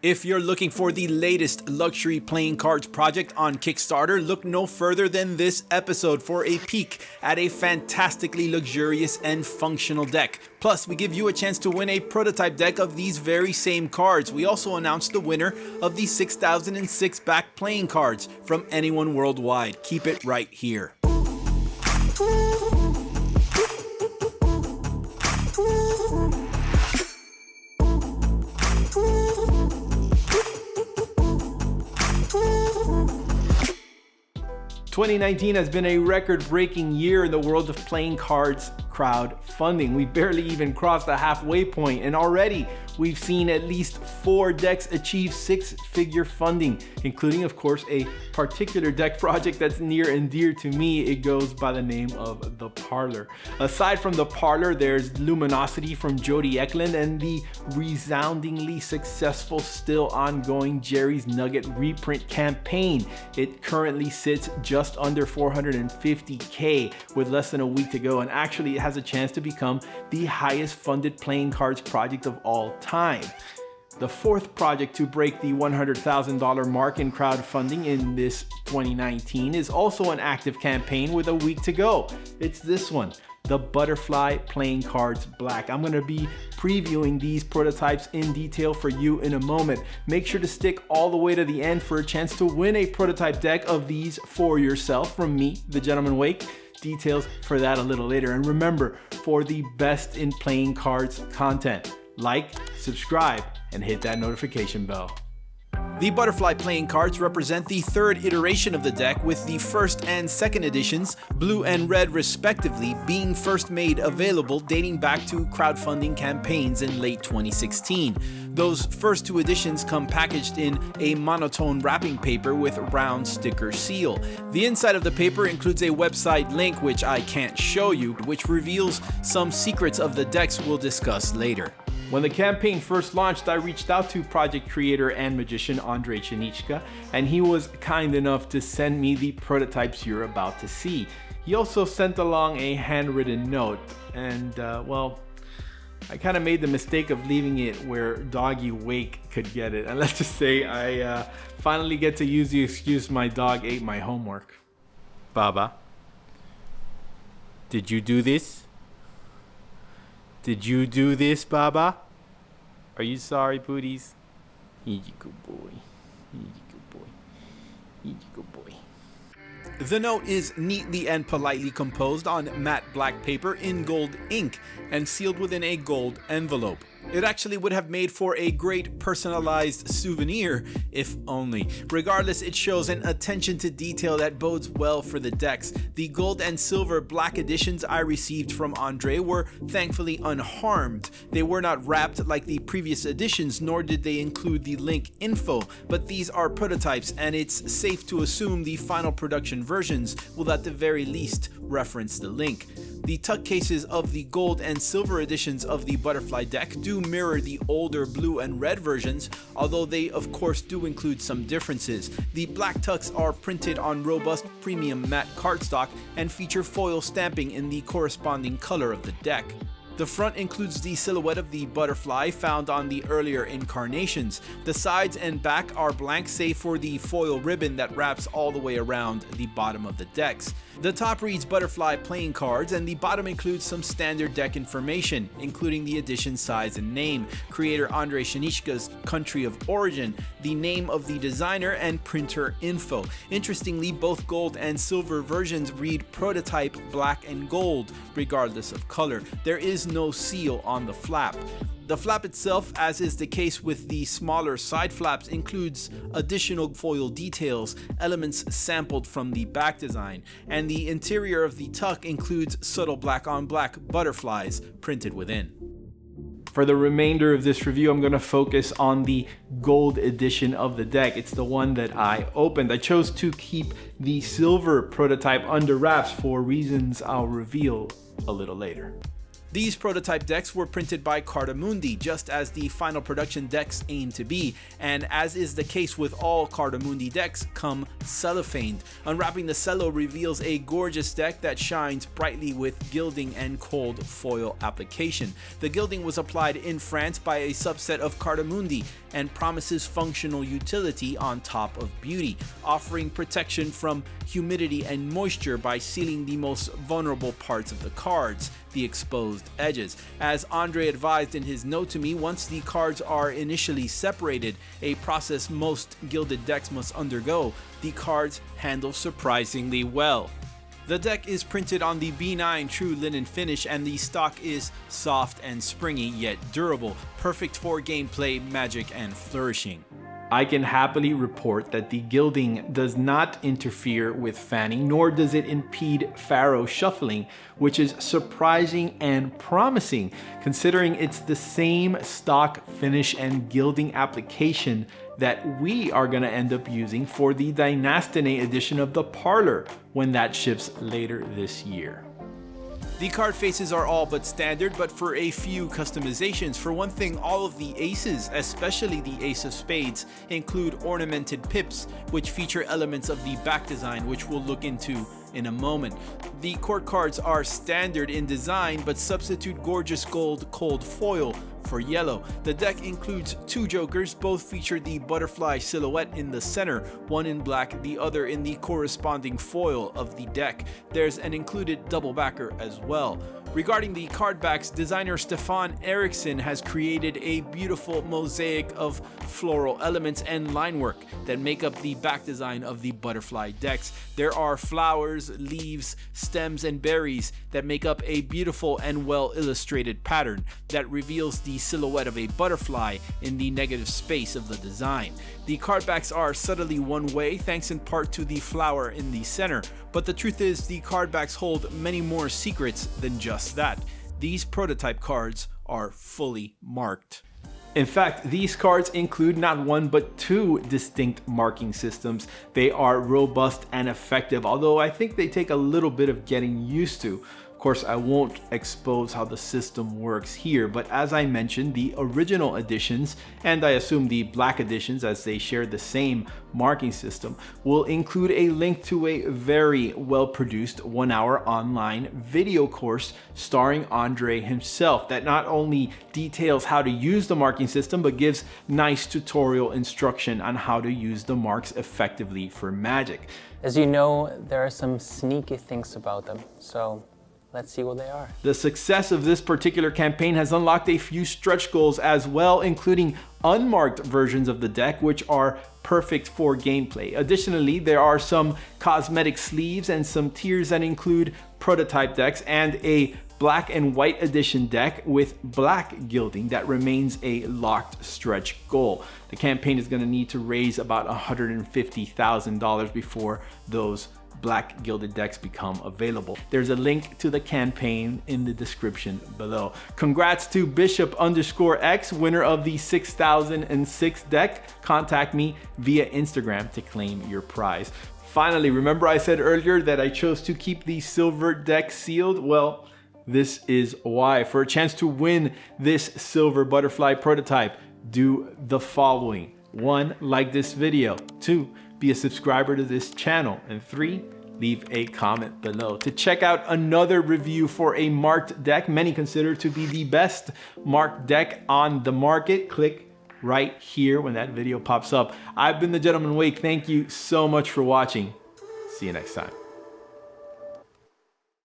If you're looking for the latest luxury playing cards project on Kickstarter, look no further than this episode for a peek at a fantastically luxurious and functional deck. Plus, we give you a chance to win a prototype deck of these very same cards. We also announced the winner of the 6006 back playing cards from anyone worldwide. Keep it right here. "2019 has been a record-breaking year in the world of playing cards crowdfunding. We barely even crossed the halfway point, and already we've seen at least 4 decks achieve 6-figure funding, including, of course, a particular deck project that's near and dear to me. It goes by the name of The Parlor. Aside from The Parlor, there's Luminosity from Jody Eklund and the resoundingly successful, still ongoing Jerry's Nugget reprint campaign. It currently sits just under 450K with less than a week to go, and actually it has a chance to become the highest funded playing cards project of all time. The 4th project to break the $100,000 mark in crowdfunding in this 2019 is also an active campaign with a week to go. It's this one, the Butterfly Playing Cards Black. I'm going to be previewing these prototypes in detail for you in a moment. Make sure to stick all the way to the end for a chance to win a prototype deck of these for yourself from me, TheGentlemanWake. Details for that a little later. And remember, for the best in playing cards content, like, subscribe, and hit that notification bell. The Butterfly playing cards represent the 3rd iteration of the deck, with the 1st and 2nd editions, blue and red respectively, being first made available dating back to crowdfunding campaigns in late 2016. Those first 2 editions come packaged in a monotone wrapping paper with round sticker seal. The inside of the paper includes a website link, which I can't show you, which reveals some secrets of the decks we'll discuss later. When the campaign first launched, I reached out to project creator and magician Ondrej Psenicka, and he was kind enough to send me the prototypes you're about to see. He also sent along a handwritten note, and well, I kind of made the mistake of leaving it where Doggy Wake could get it. And let's just say I finally get to use the excuse my dog ate my homework. Baba, did you do this? Did you do this, Baba? Are you sorry, booties? He's a good boy. He's a good boy. He's a good boy. The note is neatly and politely composed on matte black paper in gold ink and sealed within a gold envelope. It actually would have made for a great personalized souvenir, if only. Regardless, it shows an attention to detail that bodes well for the decks. The gold and silver black editions I received from Ondrej were thankfully unharmed. They were not wrapped like the previous editions, nor did they include the link info, but these are prototypes, and it's safe to assume the final production versions will at the very least reference the link. The tuck cases of the gold and silver editions of the Butterfly deck do mirror the older blue and red versions, although they of course do include some differences. The black tucks are printed on robust premium matte cardstock and feature foil stamping in the corresponding color of the deck. The front includes the silhouette of the butterfly found on the earlier incarnations. The sides and back are blank save for the foil ribbon that wraps all the way around the bottom of the decks. The top reads Butterfly Playing Cards, and the bottom includes some standard deck information, including the edition size and name, creator Ondrej Psenicka's country of origin, the name of the designer, and printer info. Interestingly, both gold and silver versions read Prototype Black and Gold, regardless of color. There is no seal on the flap. The flap itself, as is the case with the smaller side flaps, includes additional foil details, elements sampled from the back design, and the interior of the tuck includes subtle black on black butterflies printed within. For the remainder of this review, I'm going to focus on the gold edition of the deck. It's the one that I opened. I chose to keep the silver prototype under wraps for reasons I'll reveal a little later. These prototype decks were printed by Cartamundi, just as the final production decks aim to be, and as is the case with all Cartamundi decks, come cellophaned. Unwrapping the cello reveals a gorgeous deck that shines brightly with gilding and cold foil application. The gilding was applied in France by a subset of Cartamundi and promises functional utility on top of beauty, offering protection from humidity and moisture by sealing the most vulnerable parts of the cards, the exposed edges. As Ondrej advised in his note to me, once the cards are initially separated, a process most gilded decks must undergo, the cards handle surprisingly well. The deck is printed on the B9 true linen finish, and the stock is soft and springy yet durable, perfect for gameplay, magic, and flourishing. I can happily report that the gilding does not interfere with fanning, nor does it impede faro shuffling, which is surprising and promising considering it's the same stock finish and gilding application that we are going to end up using for the Dynastine edition of the Parlor when that ships later this year. The card faces are all but standard, but for a few customizations. For one thing, all of the aces, especially the ace of spades, include ornamented pips, which feature elements of the back design, which we'll look into in a moment. The court cards are standard in design, but substitute gorgeous gold cold foil for yellow. The deck includes two jokers, both feature the butterfly silhouette in the center, one in black, the other in the corresponding foil of the deck. There's an included double backer as well. Regarding the card backs, designer Stefan Eriksson has created a beautiful mosaic of floral elements and line work that make up the back design of the butterfly decks. There are flowers, leaves, stems, and berries that make up a beautiful and well illustrated pattern that reveals the silhouette of a butterfly in the negative space of the design. The card backs are subtly one way, thanks in part to the flower in the center, but the truth is the card backs hold many more secrets than just that. These prototype cards are fully marked. In fact, these cards include not one but two distinct marking systems. They are robust and effective, although I think they take a little bit of getting used to. Of course, I won't expose how the system works here, but as I mentioned, the original editions, and I assume the black editions as they share the same marking system, will include a link to a very well-produced 1-hour online video course starring Ondrej himself that not only details how to use the marking system, but gives nice tutorial instruction on how to use the marks effectively for Magic. As you know, there are some sneaky things about them, so let's see what they are. The success of this particular campaign has unlocked a few stretch goals as well, including unmarked versions of the deck, which are perfect for gameplay. Additionally, there are some cosmetic sleeves and some tiers that include prototype decks and a black and white edition deck with black gilding that remains a locked stretch goal. The campaign is going to need to raise about $150,000 before those black gilded decks become available. There's a link to the campaign in the description below. Congrats to Bishop_X, winner of the 6006 deck. Contact me via Instagram to claim your prize. Finally, remember I said earlier that I chose to keep the silver deck sealed? Well, this is why. For a chance to win this silver butterfly prototype, do the following. 1, like this video. 2, be a subscriber to this channel. And 3, leave a comment below. To check out another review for a marked deck many consider to be the best marked deck on the market, click right here when that video pops up. I've been the Gentleman Wake. Thank you so much for watching. See you next time.